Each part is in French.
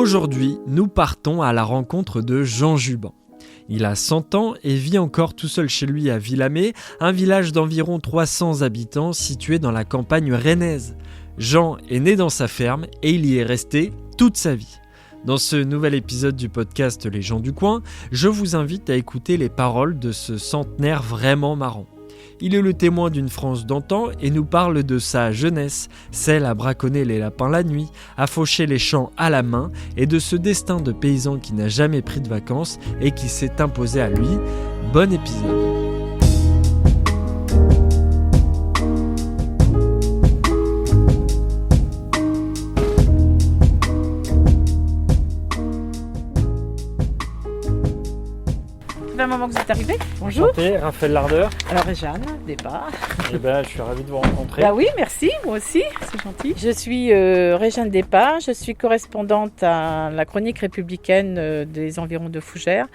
Aujourd'hui, nous partons à la rencontre de Jean Juban. Il a 100 ans et vit encore tout seul chez lui à Villamé, un village d'environ 300 habitants situé dans la campagne rennaise. Jean est né dans sa ferme et il y est resté toute sa vie. Dans ce nouvel épisode du podcast Les gens du coin, je vous invite à écouter les paroles de ce centenaire vraiment marrant. Il est le témoin d'une France d'antan et nous parle de sa jeunesse, celle à braconner les lapins la nuit, à faucher les champs à la main et de ce destin de paysan qui n'a jamais pris de vacances et qui s'est imposé à lui. Bon épisode. Un moment que vous êtes arrivé. Bonjour. Enchanté, Raphaël Lardeur. Alors Réjeanne, départ. Je suis ravi de vous rencontrer. Bah oui, merci, moi aussi, c'est gentil. Je suis Réjeanne Despart, je suis correspondante à la chronique républicaine des environs de Fougères.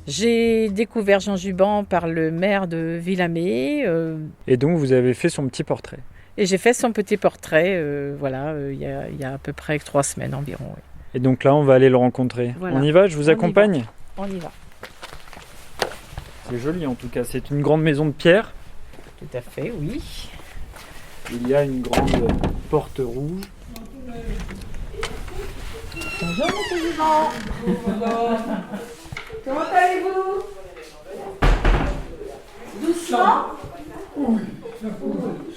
J'ai découvert Jean Juban par le maire de Villamé. Et donc vous avez fait son petit portrait. Et j'ai fait son petit portrait, il y a à peu près 3 semaines environ. Oui. Et donc là, on va aller le rencontrer. Voilà. On y va, je vous accompagne. On y va. C'est joli en tout cas, c'est une grande maison de pierre. Tout à fait, oui. Il y a une grande porte rouge. Bonjour Monsieur Juban. Comment allez-vous? Doucement? Oui,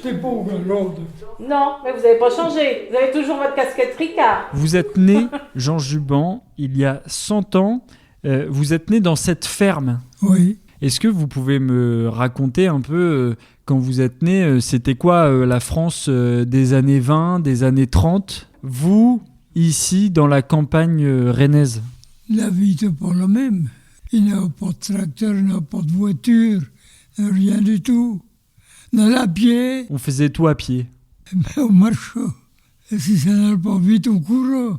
c'est pas l'ordre. Non, mais vous n'avez pas changé. Vous avez toujours votre casquette Ricard. Vous êtes né, Jean Juban, il y a 100 ans. Vous êtes né dans cette ferme. Oui. Est-ce que vous pouvez me raconter un peu, quand vous êtes né, c'était quoi la France des années 20, des années 30? Vous, ici, dans la campagne rennaise? La vie n'était pas la même. Il n'y avait pas de tracteur, il n'y avait pas de voiture, rien du tout. On allait à pied, On faisait tout à pied. mais on marchait. Et si ça n'allait pas vite, on courait.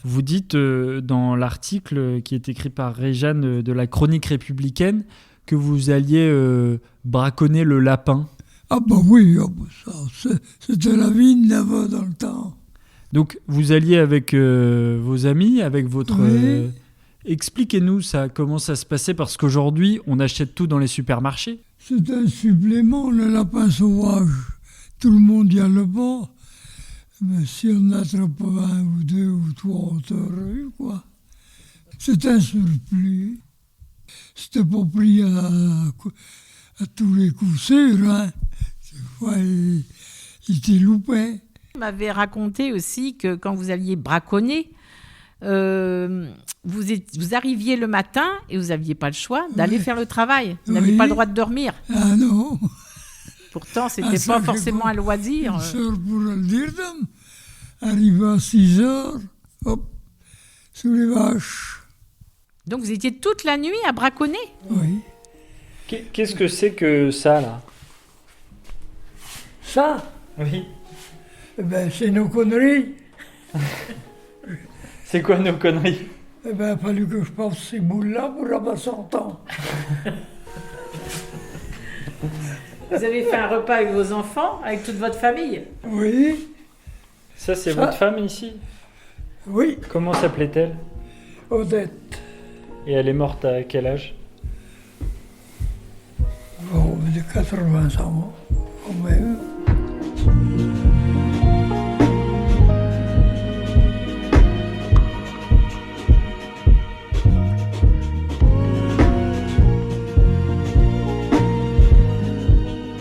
Vous dites dans l'article qui est écrit par Réjeanne de la chronique républicaine que vous alliez braconner le lapin. Ah bah oui, c'était la vie là-bas dans le temps. Donc vous alliez avec vos amis, avec votre... Oui. Expliquez-nous ça, comment ça se passait, parce qu'aujourd'hui on achète tout dans les supermarchés. C'était un supplément, le lapin sauvage. Tout le monde y allait pas. Mais si on attrape 1 ou 2 ou 3, on t'aurait eu, quoi. C'est un surplus. C'était pas pris à tous les coups sûrs, hein. Des fois, il t'y loupait. Vous m'avez raconté aussi que quand vous alliez braconner, vous arriviez le matin et vous n'aviez pas le choix d'aller faire le travail. Vous n'aviez Oui. pas le droit de dormir. Ah non. Pourtant, c'était Ah, ça, pas j'ai forcément compris. un loisir. Une sœur pourrait le dire, dame. Arrivé à 6 heures, hop, sous les vaches. Donc vous étiez toute la nuit à braconner. Oui. Qu'est-ce que c'est que ça, là? Ça, Oui. eh ben, c'est nos conneries. C'est quoi nos conneries? Eh ben, il a fallu que je passe ces boules-là pour avoir 100 ans. Vous avez fait un repas avec vos enfants, avec toute votre famille. Oui, Ça, c'est Ça. votre femme ici? oui, Comment s'appelait-elle? Odette. Et elle est morte à quel âge? Oh, de 80 ans, quand même.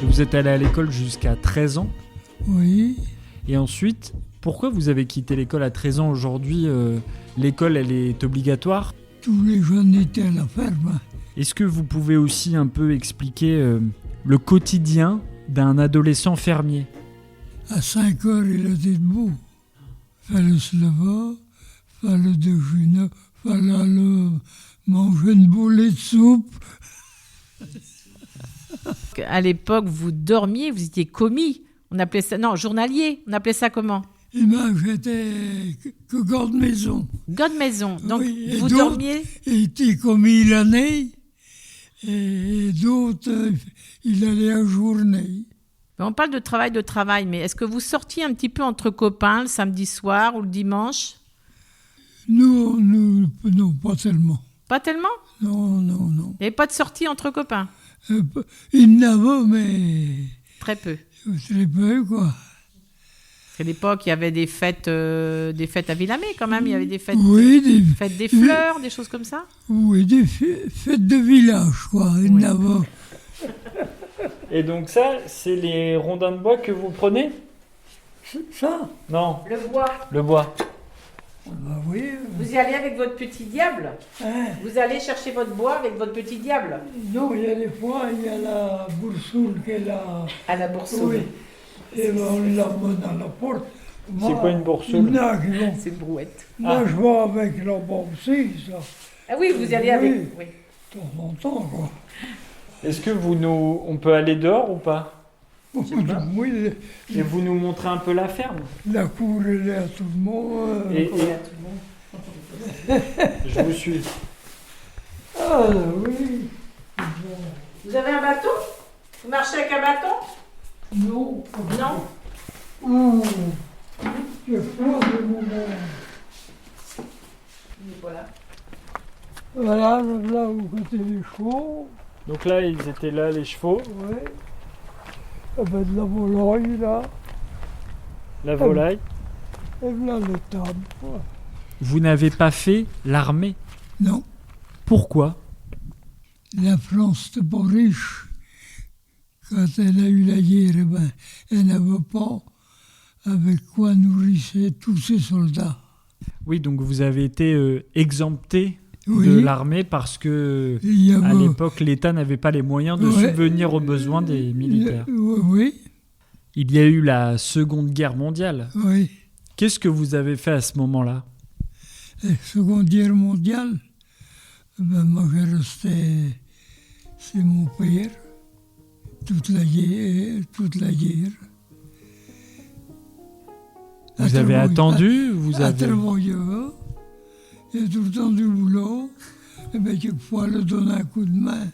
Vous êtes allé à l'école jusqu'à 13 ans. Oui, Et ensuite, pourquoi vous avez quitté l'école à 13 ans? Aujourd'hui, l'école, elle est obligatoire. tous les jeunes étaient à la ferme. Est-ce que vous pouvez aussi un peu expliquer le quotidien d'un adolescent fermier? À 5 heures, il était debout. Fallait se lever, fallait déjeuner, fallait aller manger une boulée de soupe. À l'époque, vous dormiez, vous étiez commis. On appelait ça, non, journalier. On appelait ça comment? Et moi, j'étais que garde-maison. Garde-maison. Donc, Oui, et vous d'autres dormiez. étaient commis l'année, et d'autres, il allait à journée. On parle de travail, mais est-ce que vous sortiez un petit peu entre copains le samedi soir ou le dimanche? Non, pas tellement. Pas tellement? Non. Il n'y avait pas de sortie entre copains? Il n'avait, mais Très peu. très peu, quoi. À l'époque, il y avait des fêtes à Villamé quand même. Il y avait des fêtes, Oui, fêtes des fleurs, des choses comme ça. des fêtes de village, quoi. Il Oui. n'avait. Et donc ça, c'est les rondins de bois que vous prenez? Ça? Non, Le bois. le bois. Bah oui. Vous y allez avec votre petit diable? Hein? Vous allez chercher votre bois avec votre petit diable? Non, il y a des fois, il y a la boursoule qui est là. À la bourse. Oui. Et ben, on l'amène à la porte. C'est quoi une boursoule? Il y en a qui vont. C'est une brouette. Moi, je vais avec la bombe aussi, ça. Ah oui, vous y allez avec. Oui. De temps en temps, quoi. Est-ce que on peut aller dehors ou pas? Oui, Et vous nous montrez un peu la ferme? la cour, elle est à tout le monde. Et je vous suis. Ah, oui. Vous avez un bâton? Vous marchez avec un bâton? Non. Non. Je froid de moment. Voilà. Voilà, là où côté les chevaux. Donc là, ils étaient là, les chevaux, Oui. Avec de la volaille, là. la volaille. Et là, le table. quoi. Vous n'avez pas fait l'armée? Non. Pourquoi? La France n'était pas riche. Quand elle a eu la guerre, eh ben, elle n'avait pas avec quoi nourrir tous ses soldats. Oui, donc vous avez été exempté Oui. de l'armée parce que Il y à avait- l'époque, l'État n'avait pas les moyens de Ouais. subvenir aux besoins des militaires. Oui, Il y a eu la Seconde Guerre mondiale. oui. Qu'est-ce que vous avez fait à ce moment-là? La Seconde Guerre mondiale, ben, moi j'ai resté, c'est mon père, toute la guerre. Vous avez attendu? Vous À avez... travailler, il y a tout le temps du boulot, et bien quelquefois le donne un coup de main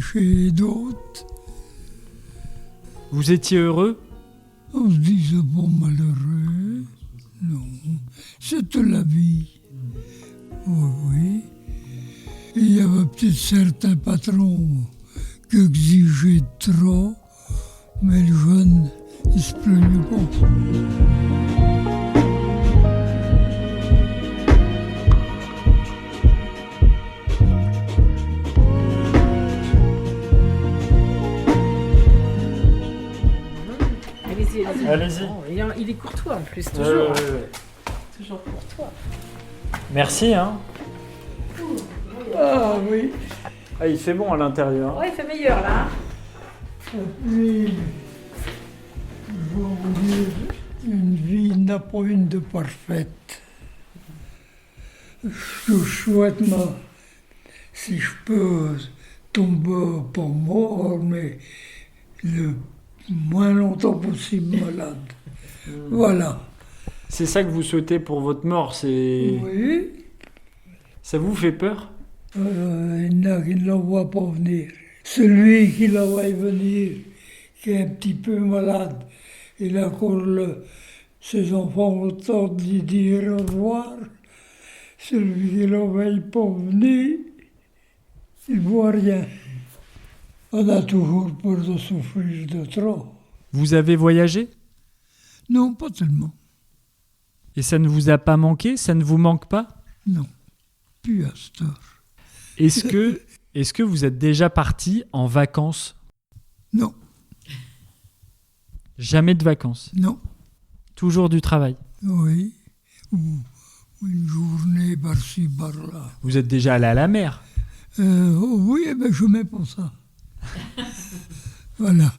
chez d'autres. Vous étiez heureux? On se dit c'est pas malheureux, non, c'était la vie. Oui. Et il y avait peut-être certains patrons qui exigeaient trop, mais les jeunes, ils se plaignaient pas. Allez-y, allez-y. Allez-y. Oh, il est courtois en plus, toujours. Toujours courtois. Merci, hein. Ah oui. Ah, il fait bon à l'intérieur. Ouais, il fait meilleur là. Et puis, je vais vous dire, une vie n'a pas une de parfaite. Je souhaite, moi, si je peux tomber pas mort, mais le moins longtemps possible malade. Voilà. C'est ça que vous souhaitez pour votre mort, c'est... Oui, Ça vous fait peur? il y en a qui ne la voient pas venir. Celui qui la voit venir, qui est un petit peu malade, il a encore ses enfants ont le temps de lui dire au revoir. Celui qui ne la voit pas venir, il ne voit rien. On a toujours peur de souffrir de trop. Vous avez voyagé? Non, pas tellement. Et ça ne vous a pas manqué? Ça ne vous manque pas? Non, plus à cette heure. Est-ce que vous êtes déjà parti en vacances? Non, Jamais de vacances? non, Toujours du travail? oui. Ou une journée par-ci, par-là. Vous êtes déjà allé à la mer? Oh oui, eh ben, je mets pour ça. Voilà.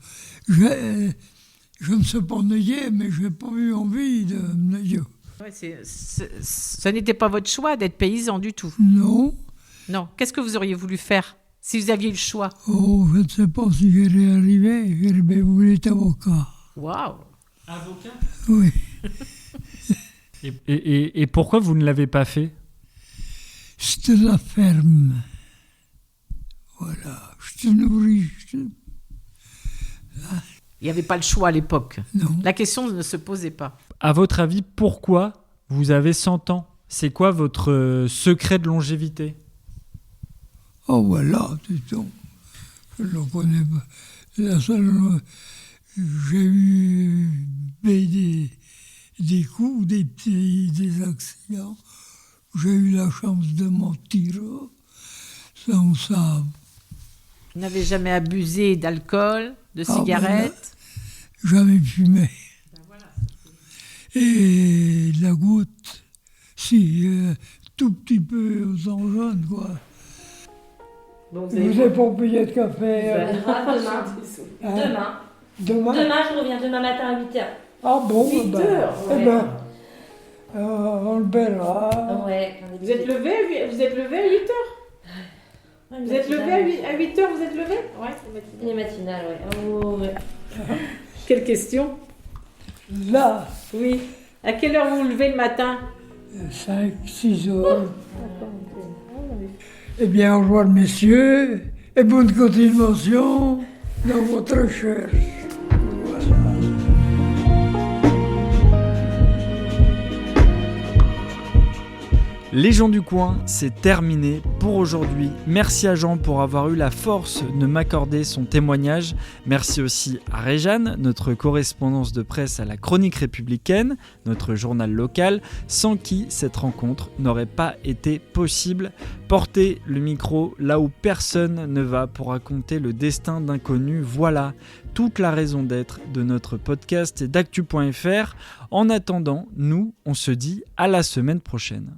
Je ne sais pas nager, mais je n'ai pas eu envie de nager. Ouais, ce n'était pas votre choix d'être paysan du tout. Non. Non. Qu'est-ce que vous auriez voulu faire si vous aviez eu le choix? Oh, je ne sais pas si j'allais arriver. J'aurais bien voulu être avocat. Waouh. Avocat? Oui. Et pourquoi vous ne l'avez pas fait? C'était la ferme. Voilà. Je te nourris. Il n'y avait pas le choix à l'époque. Non. La question ne se posait pas. À votre avis, pourquoi vous avez 100 ans? C'est quoi votre secret de longévité ? Oh voilà, dis-donc, je ne le connais pas. La seule, j'ai eu des coups, des accidents. J'ai eu la chance de m'en tirer sans ça. Vous n'avez jamais abusé d'alcool, de cigarettes? Jamais fumé. Et la goutte, si, tout petit peu aux jeune, quoi. Donc Vous n'avez pas payé de café Demain. Demain Demain, je reviens demain matin à 8h. Ah bon, 8 heures, eh ouais. ben, on le verra. Ouais. Vous êtes levé à 8 heures? Vous êtes levé à 8 heures, vous êtes levé? Ouais, Il est matinal, ouais. Oh, ouais. Quelle question? Là, Oui. À quelle heure vous vous levez le matin? 5, 6 heures. Eh bien, au revoir, messieurs, et bonne continuation dans votre recherche. Voilà. Les gens du coin, c'est terminé pour aujourd'hui. Merci à Jean pour avoir eu la force de m'accorder son témoignage. Merci aussi à Réjeanne, notre correspondance de presse à la Chronique républicaine, notre journal local, sans qui cette rencontre n'aurait pas été possible. Porter le micro là où personne ne va pour raconter le destin d'inconnus, voilà toute la raison d'être de notre podcast et d'actu.fr. En attendant, nous, on se dit à la semaine prochaine.